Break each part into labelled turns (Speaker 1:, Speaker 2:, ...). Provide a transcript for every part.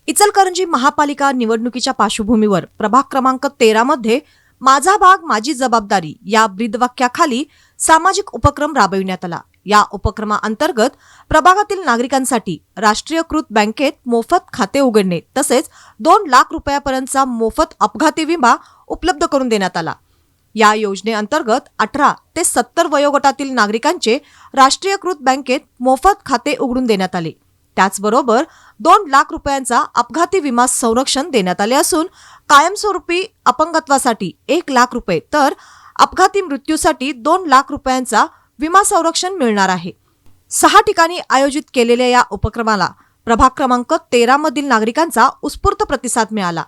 Speaker 1: इचलकरंजी महापालिका निवडणुकीच्या पार्श्वभूमीवर प्रभाग क्रमांक 13 मध्ये माझा भाग माझी जबाबदारी या ब्रीदवाक्याखाली सामाजिक उपक्रम राबविण्यात आला। या उपक्रमाअंतर्गत प्रभागातील नागरिकांसाठी राष्ट्रीयकृत बँकेत मोफत खाते उघडणे तसेच 2 लाख रुपयापर्यंतचा मोफत अपघाती विमा उपलब्ध करून देण्यात आला। या योजनेअंतर्गत 18 ते 70 वयोगटातील नागरिकांचे राष्ट्रीयकृत बँकेत मोफत खाते उघडून देण्यात आले। त्याचबरोबर 2 लाख रुपयांचा अपघाती विमा संरक्षण देण्यात आले असून कायमस्वरूपी अपंगत्वासाठी 1 लाख रुपये तर अपघाती मृत्यूसाठी 2 लाख रुपयांचा विमा संरक्षण मिळणार आहे। 6 ठिकाणी आयोजित केलेल्या या उपक्रमाला प्रभाग क्रमांक 13 मधील नागरिकांचा उत्स्फूर्त प्रतिसाद मिळाला।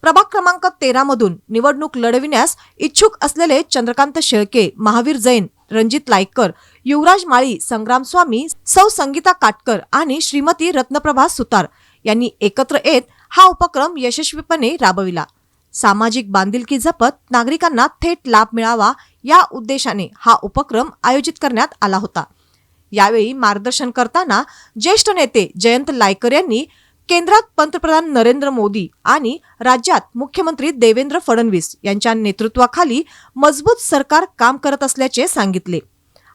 Speaker 1: प्रभाग क्रमांक 13 मधून निवडणूक लढविण्यास इच्छुक असलेले चंद्रकांत शेळके, महावीर जैन, रणजित लायकर, युवराज माळी, संग्राम स्वामी, सौ संगीता काटकर आणि श्रीमती रत्नप्रभा सुतार यांनी एकत्र येत हा उपक्रम यशस्वीपणे राबविला। सामाजिक बांधिलकी जपत नागरिकांना थेट लाभ मिळावा या उद्देशाने हा उपक्रम आयोजित करण्यात आला होता। यावेळी मार्गदर्शन करताना ज्येष्ठ नेते जयंत लायकर यांनी केंद्रात पंतप्रधान नरेंद्र मोदी आणि राज्यात मुख्यमंत्री देवेंद्र फडणवीस यांच्या नेतृत्वाखाली मजबूत सरकार काम करत असल्याचे सांगितले।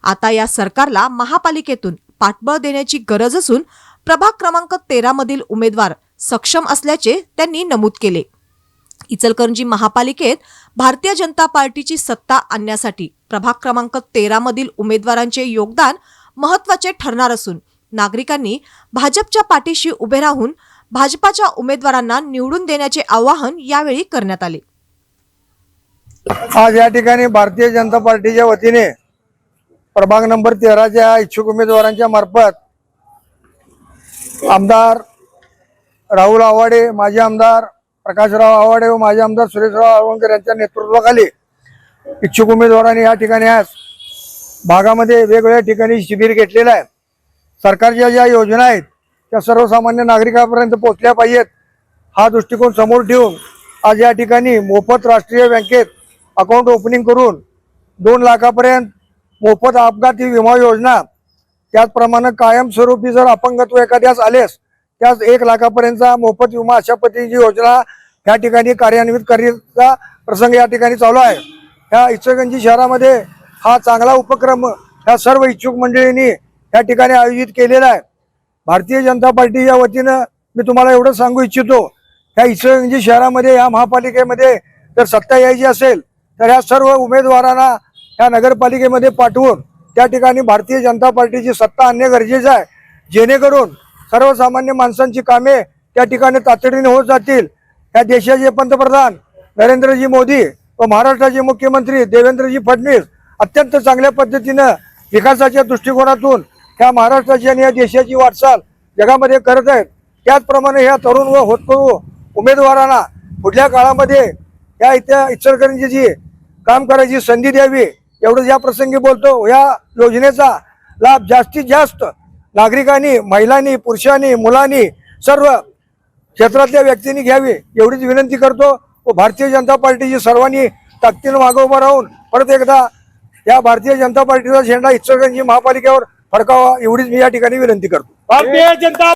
Speaker 1: आता या सरकारला महापालिकेतून पाठबळ देण्याची गरज असून प्रभाग क्रमांक 13 मधील उमेदवार सक्षम असल्याचे त्यांनी नमूद केले। इचलकरंजी महापालिकेत भारतीय जनता पार्टीची सत्ता आणण्यासाठी प्रभाग क्रमांक 13 मधील उमेदवारांचे योगदान महत्त्वाचे ठरणार असून नागरिकांनी भाजपच्या पाठीशी उभे राहून भाजपाच्या उमेदवारांना निवडून देण्याचे आवाहन यावेळी करण्यात आले।
Speaker 2: आज या ठिकाणी भारतीय जनता पार्टीच्या वतीने प्रभाग नंबर 13 च्या इच्छुक उमेदवारांच्या मार्फत आमदार राहुल आव्हाडे, माजी आमदार प्रकाशराव आव्हाडे व माजी आमदार सुरेशराव आळवणकर यांच्या नेतृत्वाखाली इच्छुक उमेदवारांनी या ठिकाणी आज भागामध्ये वेगवेगळ्या ठिकाणी शिबिर घेतलेलं आहे। सरकारच्या ज्या योजना आहेत त्या सर्वसामान्य नागरिकांपर्यंत पोहोचल्या पाहिजेत हा दृष्टिकोन समोर ठेवून आज या ठिकाणी मोफत राष्ट्रीय बँकेत अकाउंट ओपनिंग करून 2 लाखापर्यंत मोफत अपघाती विमा योजना, त्याचप्रमाणे कायमस्वरूपी जर अपंगत्व एखाद्यास आलेस त्यास 1 लाखापर्यंतचा मोफत विमा अशा पद्धतीची योजना या ठिकाणी कार्यान्वित करण्याचा प्रसंग या ठिकाणी चालू आहे। या इचलकरंजी शहरामध्ये हा चांगला उपक्रम या सर्व इच्छुक मंडळींनी या ठिकाणी आयोजित केलेला आहे। भारतीय जनता पार्टीच्या वतीनं मी तुम्हाला एवढं सांगू इच्छितो, या इचलकरंजी शहरामध्ये या महापालिकेमध्ये जर सत्ता यायची असेल तर या सर्व उमेदवारांना या नगरपालिकेमध्ये पाठवून त्या ठिकाणी भारतीय जनता पार्टीची सत्ता आणणे गरजेचं आहे, जेणेकरून सर्वसामान्य माणसांची कामे त्या ठिकाणी तातडीने होत जातील। या देशाचे पंतप्रधान नरेंद्रजी मोदी व महाराष्ट्राचे मुख्यमंत्री देवेंद्रजी फडणवीस अत्यंत चांगल्या पद्धतीनं विकासाच्या दृष्टिकोनातून ह्या महाराष्ट्राची आणि या देशाची वाटचाल जगामध्ये करत आहेत। त्याचप्रमाणे ह्या तरुण व होतकरू उमेदवारांना पुढल्या काळामध्ये या इचलकरंजीची काम करायची संधी द्यावी एवढं या प्रसंगी बोलतो। या योजनेचा लाभ जास्तीत जास्त नागरिकांनी, महिलांनी, पुरुषांनी, मुलांनी, सर्व क्षेत्रातल्या व्यक्तींनी घ्यावी एवढीच विनंती करतो व भारतीय जनता पार्टीची सर्वांनी ताकदीने मागे उभं राहून परत एकदा या भारतीय जनता पार्टीचा झेंडा इचलकरंजी महापालिकेवर फडकावा एवढीच मी या ठिकाणी विनंती करतो। भारतीय जनता